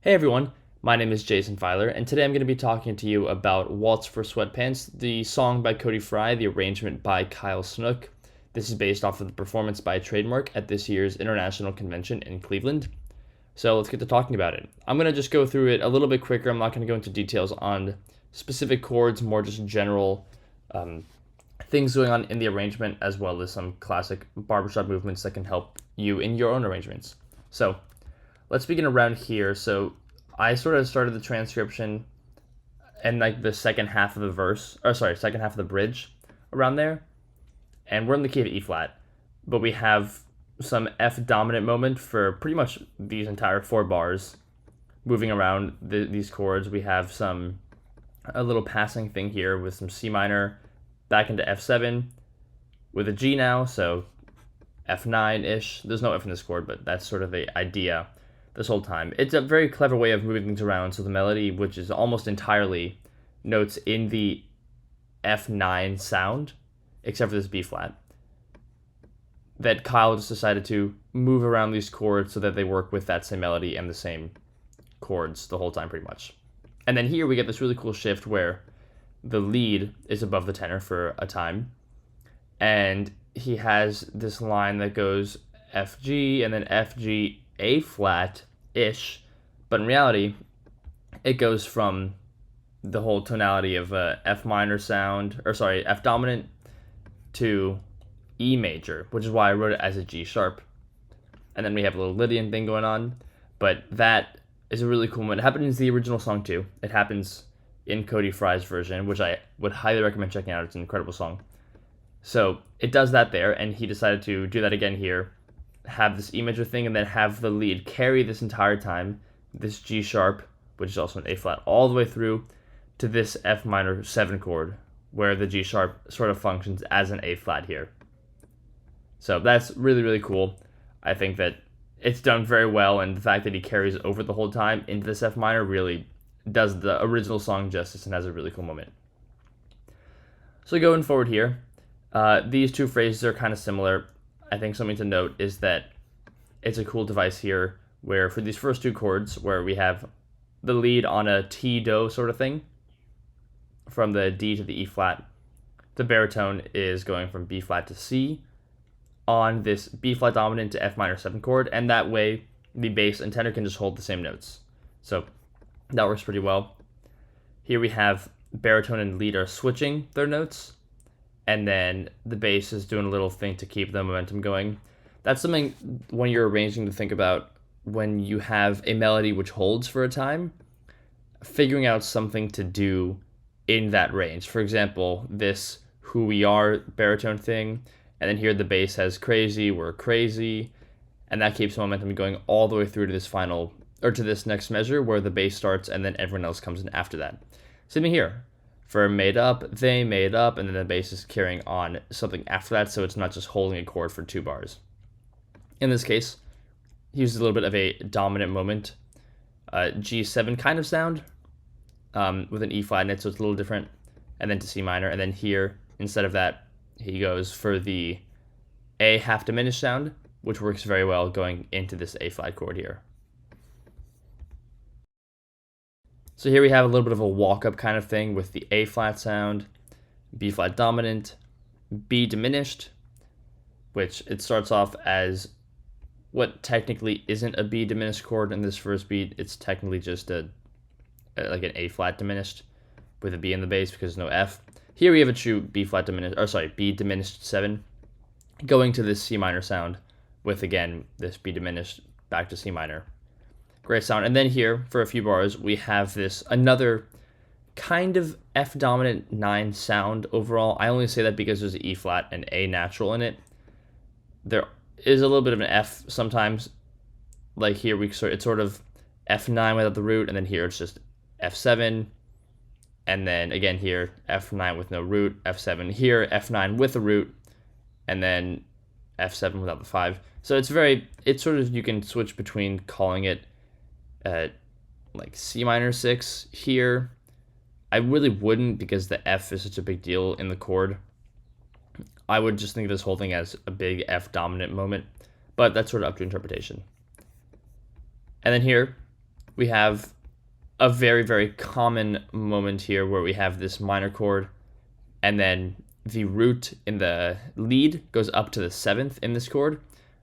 Hey everyone, my name is Jason Filer, and today I'm going to be talking to you about Waltz for Sweatpants, the song by Cody Fry, the arrangement by Kyle Snook. This is based off of the performance by Trademark at this year's International Convention in Cleveland. So let's get to talking about it. I'm going to just go through it a little bit quicker. I'm not going to go into details on specific chords, more just general things going on in the arrangement, as well as some classic barbershop movements that can help you in your own arrangements. So let's begin around here. So I sort of started the transcription and like the second half of the verse, or sorry, second half of the bridge around there. And we're in the key of E flat, but we have some F dominant moment for pretty much these entire 4 bars moving around these chords. We have a little passing thing here with some C minor back into F7 with a G now, so F9-ish. There's no F in this chord, but that's sort of the idea this whole time. It's a very clever way of moving things around, so the melody, which is almost entirely notes in the F9 sound, except for this B flat, that Kyle just decided to move around these chords so that they work with that same melody and the same chords the whole time pretty much. And then here we get this really cool shift where the lead is above the tenor for a time, and he has this line that goes F G and then F G A flat ish, but in reality it goes from the whole tonality of F minor sound, or sorry, F dominant to E major, which is why I wrote it as a G sharp. And then we have a little Lydian thing going on, but that is a really cool one. It happens in the original song too. It happens in Cody Fry's version, which I would highly recommend checking out. It's an incredible song. So it does that there, and he decided to do that again here, have this E major thing, and then have the lead carry this entire time, this G sharp, which is also an A flat, all the way through to this F minor 7 chord, where the G sharp sort of functions as an A flat here. So that's really, really cool. I think that it's done very well, and the fact that he carries over the whole time into this F minor really does the original song justice and has a really cool moment. So going forward here, these two phrases are kind of similar. I think something to note is that it's a cool device here where for these first 2 chords where we have the lead on a T-Do sort of thing from the D to the E flat, the baritone is going from B flat to C on this B flat dominant to F minor 7 chord, and that way the bass and tenor can just hold the same notes. So that works pretty well. Here we have baritone and lead are switching their notes, and then the bass is doing a little thing to keep the momentum going. That's something when you're arranging to think about when you have a melody which holds for a time, figuring out something to do in that range. For example, this who we are baritone thing, and then here the bass has crazy, we're crazy, and that keeps momentum going all the way through to this final, or to this next measure where the bass starts and then everyone else comes in after that. Same thing here. For made up, they made up, and then the bass is carrying on something after that, so it's not just holding a chord for 2 bars. In this case, he uses a little bit of a dominant moment, G7 kind of sound, with an E flat in it, so it's a little different, and then to C minor, and then here, instead of that, he goes for the A half diminished sound, which works very well going into this A flat chord here. So here we have a little bit of a walk-up kind of thing with the A flat sound, B flat dominant, B diminished, which it starts off as what technically isn't a B diminished chord in this first beat. It's technically just like an A flat diminished with a B in the bass because there's no F. Here we have a true B flat diminished, or sorry, B diminished 7, going to this C minor sound with, again, this B diminished back to C minor. Great sound. And then here, for a few bars, we have this another kind of F dominant 9 sound overall. I only say that because there's an E flat and A natural in it. There is a little bit of an F sometimes. Like here, it's sort of F9 without the root, and then here it's just F7. And then again here, F9 with no root, F7 here, F9 with a root, and then F7 without the 5. So it's sort of, you can switch between calling it like C minor 6 here. I really wouldn't because the F is such a big deal in the chord. I would just think of this whole thing as a big F dominant moment, but that's sort of up to interpretation. And then here we have a very, very common moment here where we have this minor chord, and then the root in the lead goes up to the 7th in this chord.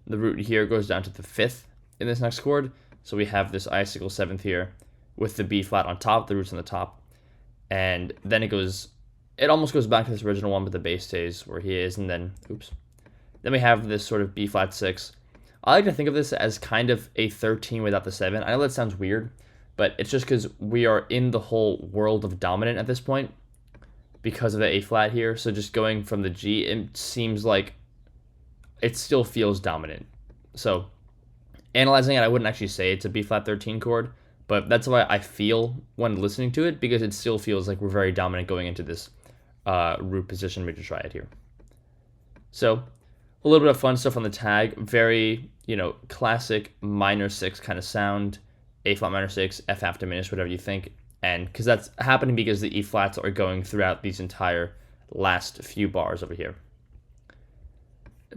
The root here goes down to the 5th in this next chord. So we have this icicle 7th here with the B flat on top, the root's on the top. And then it almost goes back to this original one, but the bass stays where he is, and then, Then we have this sort of B flat 6. I like to think of this as kind of a 13 without the 7. I know that sounds weird, but it's just because we are in the whole world of dominant at this point because of the A flat here. So just going from the G, it seems like it still feels dominant. So analyzing it, I wouldn't actually say it's a B flat 13 chord, but that's why I feel when listening to it, because it still feels like we're very dominant going into this root position major triad here. So a little bit of fun stuff on the tag, very, classic minor 6 kind of sound, A flat minor 6, F half diminished, whatever you think. And because that's happening because the E flats are going throughout these entire last few bars over here.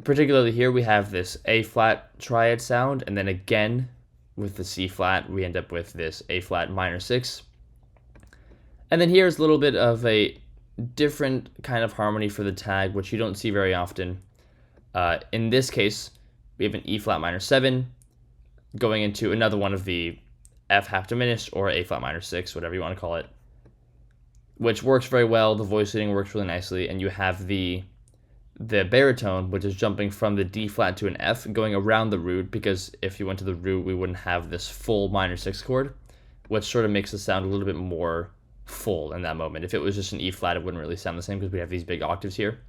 Particularly here, we have this A flat triad sound, and then again with the C flat, we end up with this A flat minor 6. And then here's a little bit of a different kind of harmony for the tag, which you don't see very often. In this case, we have an E flat minor 7 going into another one of the F half diminished or A flat minor 6, whatever you want to call it, which works very well. The voice leading works really nicely, and you have the baritone, which is jumping from the D flat to an F, going around the root, because if you went to the root, we wouldn't have this full minor 6 chord, which sort of makes the sound a little bit more full in that moment. If it was just an E flat, it wouldn't really sound the same because we have these big octaves here.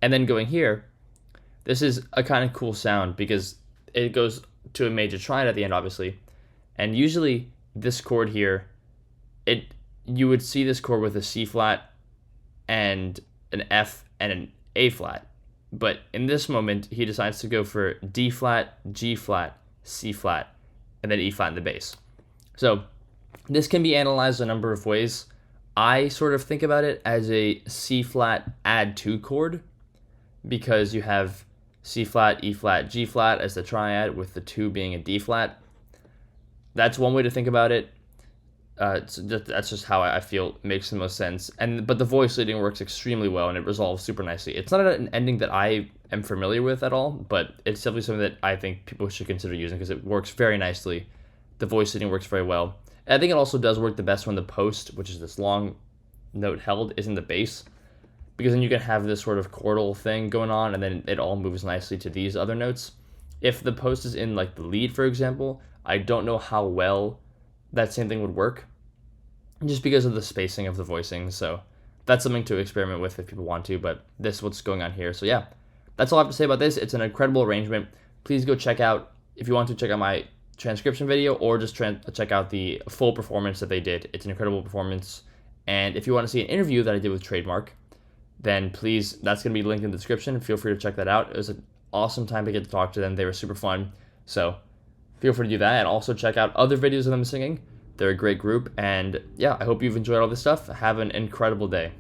And then going here, this is a kind of cool sound because it goes to a major triad at the end, obviously. And usually this chord here, you would see this chord with a C flat and an F and an A flat. But in this moment, he decides to go for D flat, G flat, C flat, and then E flat in the bass. So this can be analyzed a number of ways. I sort of think about it as a C flat add 2 chord, because you have C flat, E flat, G flat as the triad, with the 2 being a D flat. That's one way to think about it. That's just how I feel makes the most sense. But the voice leading works extremely well, and it resolves super nicely. It's not an ending that I am familiar with at all, but it's definitely something that I think people should consider using because it works very nicely. The voice leading works very well. And I think it also does work the best when the post, which is this long note held, is in the bass, because then you can have this sort of chordal thing going on, and then it all moves nicely to these other notes. If the post is in like the lead, for example, I don't know how well that same thing would work, just because of the spacing of the voicing. So that's something to experiment with if people want to, but this is what's going on here. So yeah, that's all I have to say about this. It's an incredible arrangement. Please go check out, if you want to check out my transcription video, or just check out the full performance that they did. It's an incredible performance. And if you want to see an interview that I did with Trademark, then please, that's going to be linked in the description. Feel free to check that out. It was an awesome time to get to talk to them. They were super fun. So feel free to do that, and also check out other videos of them singing. They're a great group, and yeah, I hope you've enjoyed all this stuff. Have an incredible day.